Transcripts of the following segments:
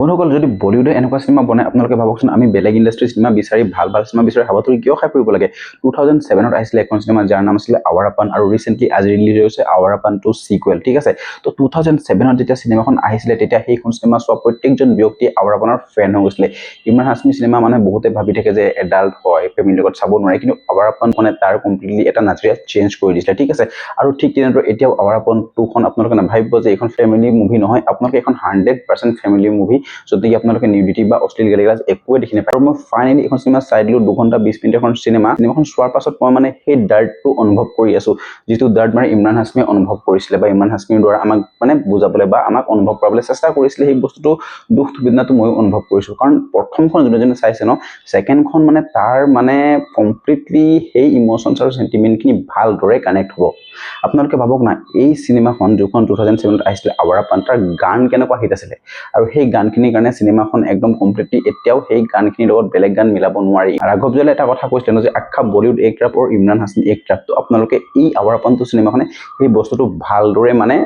বন্ধুসকল যদি বলিউডে এনেকুৱা সিনেমা বনায় আপোনালোকে ভাবকচোন আমি বেলেগ ইণ্ডাষ্ট্ৰি সিনেমা বিচাৰি ভাল সিনেমা বিচাৰি হাবাথুৰি কিয় খাই ফুৰিব লাগে 2007ত আহিছিলে এখন সিনেমা যাৰ নাম আছিল আৱাৰাপান আৰু ৰিসেন্টলি আজি ৰিলিজ হৈছে আৱাৰাপান 2 সিকুৱেল ঠিক আছে তো 2007ত যেতিয়া সিনেমাখন আহিছিলে তেতিয়া সেইখন সিনেমা চোৱা প্ৰত্যেকজন ব্যক্তি আৱাৰাপানৰ ফ্যান হৈ গৈছিলে ইমৰান হাছমি সিনেমা মানে বহুতে ভাবি থাকে যে এডাল্ট হয় ফ্যামিলিৰ লগত চাব নোৱাৰে কিন্তু আৱাৰাপান মানে তাৰ কমপ্লিটলি এটা নাজৰিয়া চেঞ্জ কৰি দিছিলে ঠিক আছে আৰু ঠিক তেনেদৰে এতিয়াও আৱাৰাপান 2 খন আপোনালোকে নাভাবিব যে এখন ফ্যামিলি মুভি নহয় আপোনালোকে এখন 100% ফ্যামিলি মুভি যদি আপোনালোকে নিউডিটি বা অশ্লীল গালিগালাজ একোৱে দেখি নাপায় আৰু মই ফাইনালি এখন সিনেমা চাই দিলো 2 ঘণ্টা 20 মিনিট এখন সিনেমাখন চোৱাৰ পাছত মই মানে সেই ডাৰ্টটো অনুভৱ কৰি আছো যেটো ডাৰ্ট মানে ইমৰান হাছমি অনুভৱ কৰিছিলে বা ইমৰান হাছমিৰ দ্বাৰা আমাক মানে বুজাবলৈ বা আমাক অনুভৱ কৰাবলৈ চেষ্টা কৰিছিলে সেই বস্তুটো দুখ বেদনাটো মই অনুভৱ কৰিছো কাৰণ প্ৰথমখন যোনে চাইছে ন সেকেন্ডখন মানে তাৰ মানে কমপ্লিটলি সেই ইমোশনছ আৰু সেন্টিমেন্টখিনি ভালদৰে কানেক্ট হ'ব আপোনালোকে ভাবক না এই সিনেমাখন যখন 2007ত আহিছিলে আৱাৰাপান তাৰ গান কেনেকুৱা হিট আছিল আৰু সেই গানখিনিৰ কাৰণে সিনেমাখন একদম কমপ্লিটলি এতিয়াও সেই গানখিনিৰ লগত বেলেগ গান মিলাব নোৱাৰি ৰাঘৱ জুৱেলে এটা কথা কৈছিল যে আখ্খা বলিউড এক ট্ৰাপ আৰু ইমৰান হাছমি এক ট্ৰাপ তো আপোনালোকে এই আৱাৰাপান 2 সিনেমাখনে সেই বস্তুটো ভালদৰে মানে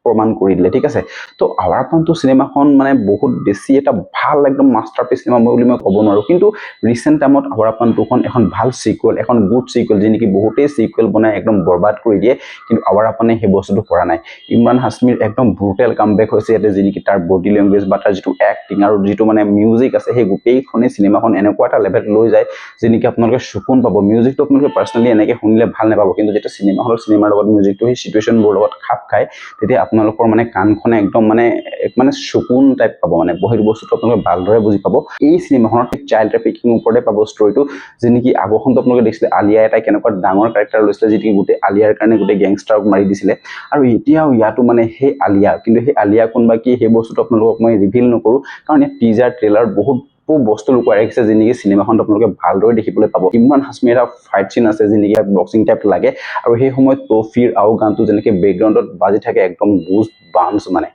প্ৰমাণ কৰি দিলে ঠিক আছে তো আৱাৰাপান 2 সিনেমাখন মানে বহুত বেছি এটা ভাল একদম মাস্টাৰপিস সিনেমা বুলি মই ক'ব নোৱাৰো কিন্তু ৰিসেন্ট টাইমত আৱাৰাপান 2 খন এখন ভাল সিকুৱেল এখন গুড সিকুৱেল যেনেকি বহুতেই সিকুৱেল বনাই একদম বৰবাদ কৰি দিয়ে কিন্তু আৱাৰাপানে সেই বস্তুটো কৰা নাই ইমৰান হাছমিৰ একদম ব্ৰুটেল কামবেক হৈছে ইয়াতে যেনেকি তাৰ বডি ল্যাঙ্গুৱেজ বা তাৰ যেটো এক্টিং আৰু যেটো মানে মিউজিক আছে সেই গোটেইখনে সিনেমাখন এনেকুৱা এটা লেভেল লৈ যায় যেনেকি আপোনালোকে সুকুন পাব মিউজিকটো আপোনালোকে পাৰ্সোনালি এনেকে শুনিলে ভাল নাপাব কিন্তু যেটা সিনেমাৰ লগত মিউজিকটো সেই সিচুৱেচনবোৰ লগত খাপ খায় তেতিয়া আপোনালোকৰ মানে কানখনে একদম মানে সুকুন টাইপ পাব মানে বহিৰ বস্তুটো আপোনালোকে ভালদৰে বুজি পাব এই সিনেমাখনত চাইল্ড ট্ৰাফিকিং ওপৰতে পাব ষ্টৰীটো যেনেকি আগখনটো আপোনালোকে দেখিছিলে আলিয়া এটা কেনেকুৱা ডাঙৰ ক্যাৰেক্টাৰ লৈছিলে যেটি গোটেই আলিয়াৰ কাৰণে গোটেই গ্যাংষ্টাৰক মাৰি দিছিলে আৰু এতিয়াও ইয়াতো মানে সেই আলিয়া কিন্তু সেই আলিয়া কোনবা কি সেই বস্তুটো আপোনালোকক মই ৰিভিল নকৰো কাৰণ এই টিজাৰ ট্ৰেলাৰ বহুত বস্তু লুকুৱাই ৰাখিছে যেনেকি সিনেমাখন আপোনালোকে ভালদৰে দেখিবলৈ পাব ইমৰান হাছমিৰ এটা ফাইট সিন আছে যেনেকি বক্সিং টাইপ লাগে আৰু সেই সময়ত তৌফিৰ আও গানটো যেনেকে বেকগ্ৰাউণ্ডত বাজি থাকে একদম বুজ বাউন্স মানে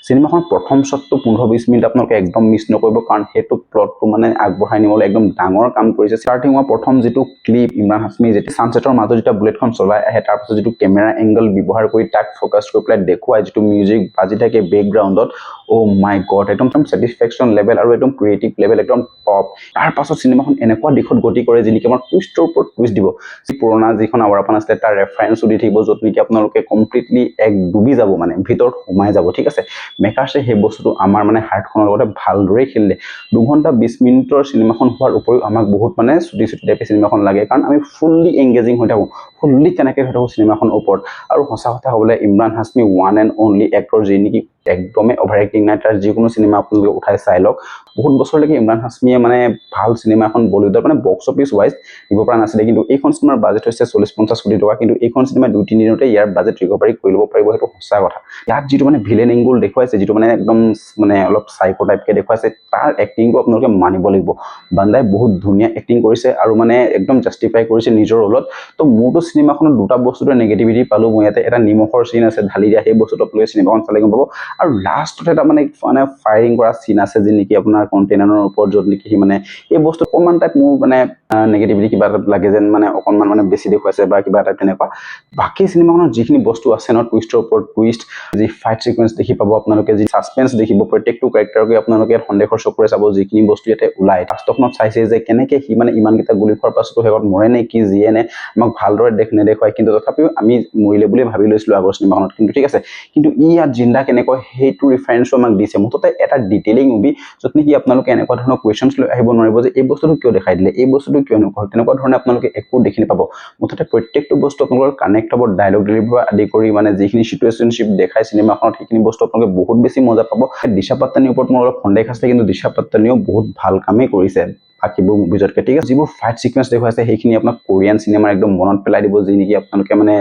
সিনেমাখন প্ৰথম শটটো 15-20 মিনিট আপোনালোকে একদম মিছ নকৰিব কাৰণ হেতু প্লটটো মানে আগবঢ়াই নিবলৈ একদম ডাঙৰ কাম কৰিছে ষ্টাৰ্টিংৰ প্ৰথম যেটো ক্লিপ ইমৰান হাছমি যেটি সানসেটৰ মাজত যেটা বুলেটখন চলাই আহে তাৰ পাছত যেটো কেমেৰা এংগল ব্যৱহাৰ কৰি তাক ফোকাস কৰি পেলাই দেখুৱাই যেটো মিউজিক বাজি থাকে বেকগ্ৰাউণ্ডত ও মাই গড একদম স্যাটিসফ্যাকশন লেভেল আৰু একদম ক্ৰিয়েটিভ লেভেল একদম টপ তাৰ পাছত সিনেমাখন এনেকুৱা দিশত গতি কৰে যেনেকি আমাৰ টুইষ্টৰ ওপৰত টুইষ্ট দিব পুৰণা যিখন আৱাৰাপান আছিল তাৰ ৰেফাৰেন্স দি থাকিব যত নেকি আপোনালোকে কমপ্লিটলি এক ডুবি যাব মানে ভিতৰত সোমাই যাব ঠিক আছে মেকাৰ্ছে সেই বস্তুটো আমাৰ মানে হাৰ্টখনৰ লগতে ভালদৰে খেলিলে 2 ঘণ্টা 20 মিনিটৰ সিনেমাখন হোৱাৰ উপৰিও আমাক বহুত মানে ছুটি টাইপ সিনেমাখন লাগে কাৰণ আমি ফুললি এংগেজিং হৈ থাকো ফুললি কানেক্টেড হৈ থাকো সিনেমাখন ওপৰত আৰু সঁচা কথা হ'বলৈ Imran Hashmi one and only actor যি নেকি একদমে অভাৰ এক্টিং নাই তাৰ যিকোনো সিনেমা আপোনালোকে উঠাই চাই লওক বহুত বছৰলৈকে ইমৰান হাছমিয়ে মানে ভাল সিনেমা এখন বলিউডৰ মানে বক্স অফিস ওয়াইজ দিব পৰা নাছিলে কিন্তু এইখন সিনেমাৰ বাজেট হৈছে 40-50 কোটি টকা কিন্তু এইখন সিনেমা 2-3 দিনতে ইয়াৰ বাজেট ৰিকভাৰি কৰি ল'ব পাৰিব হেতু সঁচা কথা ইয়াত যেটো মানে ভিলেন এংগল দেখুৱাইছে যেটো মানে একদম মানে অলপ সাইকো টাইপকে দেখুৱাইছে তাৰ এক্টিংটো আপোনালোকে মানিব লাগিব বান্দাই বহুত ধুনীয়া এক্টিং কৰিছে আৰু মানে একদম জাস্টিফাই কৰিছে নিজৰ ৰোলত তো মোৰটো সিনেমাখনৰ দুটা বস্তুৰ নেগেটিভিটি পালো মই ইয়াতে এটা নিমখৰ সিন আছে ঢালি দিয়া সেই বস্তুটো আপোনালোকে সিনেমাখন চালে গম পাব আৰু লাষ্টত এটা মানে ফায়াৰিং কৰা সিন আছে যে নেকি আপোনাৰ কন্টেইনাৰৰ ওপৰত যত নেকি মানে এই বস্তু অকমান টাইপ মোৰ মানে নেগেটিভিটি কিবা লাগে যেন মানে অকনমান মানে বেছি দেখুৱাইছে বা কিবা এটা তেনেকুৱা বাকি সিনেমাখনৰ যিখিনি বস্তু আছে ন টুইষ্টৰ ওপৰত টুইষ্ট যি ফাইট সিকোয়েন্স দেখি পাব আপোনালোকে যি সাসপেন্স দেখিব প্ৰত্যেকটো ক্যাৰেক্টাৰকে আপোনালোকে সন্দেহৰ চকুৰে চাব যিখিনি বস্তু ইয়াতে ওলাই লাষ্টখনত চাইছে যে কেনেকে হি মানে ইমানকেইটা গুলি খোৱাৰ পাছতো হেগত মৰে নে কি জিয়ে নে আমাক ভালদৰে নেদেখুৱাই কিন্তু তথাপিও আমি মৰিলে বুলি ভাবি লৈছিলো আগৰ সিনেমাখনত কিন্তু ঠিক আছে কিন্তু ইয়াত জিন্দা কেনেকৈ হেতু ৰেফাৰেন্স আমাক দিছে মুঠতে এটা ডিটেইলিং মুভি যত নেকি আপোনালোকে এনেকুৱা ধৰণৰ কোৱেশ্চনছ লৈ আহিব নোৱাৰিব যে এই বস্তুটো কিয় দেখাই দিলে এই বস্তুটো কিয় নকল তেনেকুৱা ধৰণে আপোনালোকে একো দেখি নাপাব মুঠতে প্ৰত্যেকটো বস্তু আপোনালোকৰ কানেক্ট হ'ব ডায়লগ ডেলিভাৰী আদি কৰি মানে যিখিনি সিচুৱেশনশিপ দেখাই সিনেমাখনত সেইখিনি বস্তু আপোনালোকে বহুত বেছি মজা পাব দিশা পাট্টানিৰ ওপৰত মোৰ অলপ সন্দেহ আছে কিন্তু দিশা পাট্টানিও বহুত ভাল কামেই কৰিছে বাকিবোৰ মুভিজতকে ঠিক আছে যিবোৰ ফাইট সিকোয়েন্স দেখুৱাইছে সেইখিনি আপোনাক কোৰিয়ান সিনেমাৰ একদম মনত পেলাই দিব যি নেকি আপোনালোকে মানে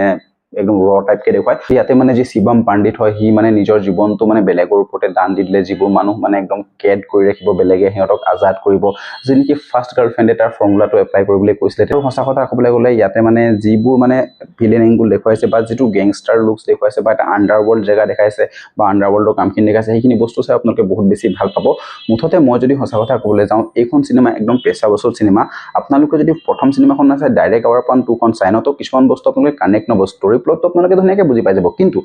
একদম ৰ টাইপকে দেখুৱাই ইয়াতে মানে যে শিৱম পাণ্ডিত হয় হি মানে নিজৰ জীৱনটো মানে বেলেগৰ ওপৰতে দান দি দিলে যিবোৰ মানুহ মানে একদম কেড কৰি ৰাখিব বেলেগে সিহঁতক আজাদ কৰিব যেনেকি ফাৰ্ষ্ট গাৰ্লফ্ৰেণ্ডে তাৰ ফৰ্মুলাটো এপ্লাই কৰিবলৈ কৈছিলে তেওঁ সঁচা কথা ক'বলৈ গ'লে ইয়াতে মানে যিবোৰ মানে ভিলেন এংগল দেখুৱাইছে বা যেটো গ্যাংষ্টাৰ লুকস দেখুৱাইছে বা এটা আন্ডাৰৱৰ্ল্ড জেগা দেখাইছে বা আন্ডাৰৱৰ্ল্ডৰ কামখিনি দেখাইছে সেইখিনি বস্তু চাই আপোনালোকে বহুত বেছি ভাল পাব মুঠতে মই যদি সঁচা কথা ক'বলৈ যাওঁ এইখন সিনেমা একদম পেছা বসল সিনেমা আপোনালোকে যদি প্ৰথম সিনেমাখন নাচাই ডাইৰেক্ট আৱাৰাপান 2 খন চাই ন তো কিছুমান বস্তু আপোনালোকে কানেক্ট নহব ষ্টৰী প্লটটো আপোনালোকে ধুনীয়াকৈ বুজি পাই যাব কিন্তু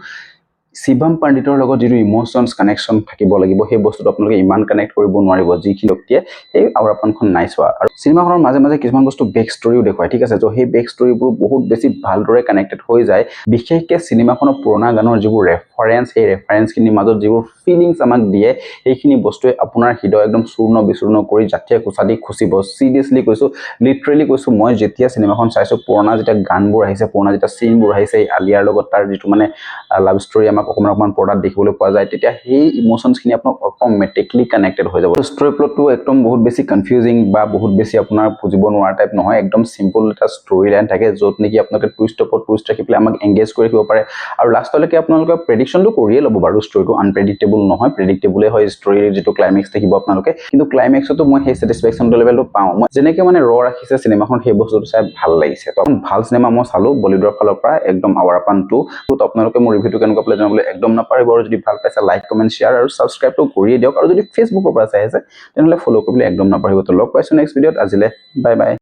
শিৱম পণ্ডিতৰ লগত যিটো ইমোশনছ কানেকশ্যন থাকিব লাগিব সেই বস্তুটো আপোনালোকে ইমান কানেক্ট কৰিব নোৱাৰিব যিখিনি ব্যক্তিয়ে সেই আওৰাপানখন নাই চোৱা আৰু চিনেমাখনৰ মাজে মাজে কিছুমান বস্তু বেক ষ্টৰিও দেখুৱায় ঠিক আছে তো সেই বেক ষ্টৰিবোৰ বহুত বেছি ভালদৰে কানেক্টেড হৈ যায় বিশেষকৈ চিনেমাখনৰ পুৰণা গানৰ যিবোৰ ৰেফাৰেঞ্চ সেই ৰেফাৰেঞ্চখিনিৰ মাজত যিবোৰ ফিলিংছ আমাক দিয়ে সেইখিনি বস্তুৱে আপোনাৰ হৃদয় একদম চূৰ্ণ বিচূৰ্ণ কৰি জাতীয় কোচাদি খুচিব চিৰিয়াছলি কৈছোঁ লিটাৰেলি কৈছোঁ মই যেতিয়া চিনেমাখন চাইছোঁ পুৰণা যেতিয়া গানবোৰ আহিছে পুৰণা যেতিয়া চিনবোৰ আহিছে এই আলিয়াৰ লগত তাৰ যিটো মানে লাভ ষ্টৰি আমাক অকণমান পৰ্দাত দেখিবলৈ পোৱা যায় তেতিয়া সেই ইমোশনছখিনি আপোনাক অট'মেটিকলি কানেক্টেড হৈ যাব ষ্টৰি প্লটটো একদম বহুত বেছি কনফিউজিং বা বহুত বেছি আপোনাৰ বুজিব নোৱাৰা টাইপ নহয় একদম চিম্পল এটা ষ্টৰি লাইন থাকে য'ত নেকি আপোনালোকে টুইষ্ট ওপৰত টুইষ্ট ৰাখি পেলাই আমাক এংগেজ কৰি ৰাখিব পাৰে আৰু লাষ্টলৈকে আপোনালোকে প্ৰেডিকশ্যনটো কৰিয়ে ল'ব বাৰু ষ্টৰিটো আনপ্ৰেডিক্টেবল নহয় প্ৰেডিক্টেবলে হয় ষ্টৰিৰ যিটো ক্লাইমেক্স দেখিব আপোনালোকে কিন্তু ক্লাইমেক্সতো মই সেই ছেটিছফেকশ্যন লেভেলটো পাওঁ মই যেনেকৈ মানে ৰাখিছে চিনেমাখন সেই বস্তুটো চাই ভাল লাগিছে তো ভাল চিনেমা মই চালোঁ বলিউডৰ ফালৰ পৰা একদম আৱাৰাপান 2 আপোনালোকে মোৰ ৰিভিউটো কেনেকুৱা পালে জানিবলৈ একদম নাপাহৰিব আৰু যদি ভাল পাইছে লাইক কমেণ্ট শ্বেয়াৰ আৰু ছাবস্ক্ৰাইবটো কৰিয়ে দিয়ক আৰু যদি ফেচবুকৰ পৰা চাই আছে তেনেহ'লে ফ'ল' কৰিবলৈ একদম নাপাহৰিব তো লগ পাইছোঁ নেক্সট ভিডিঅ'ত আজিলৈ বাই বাই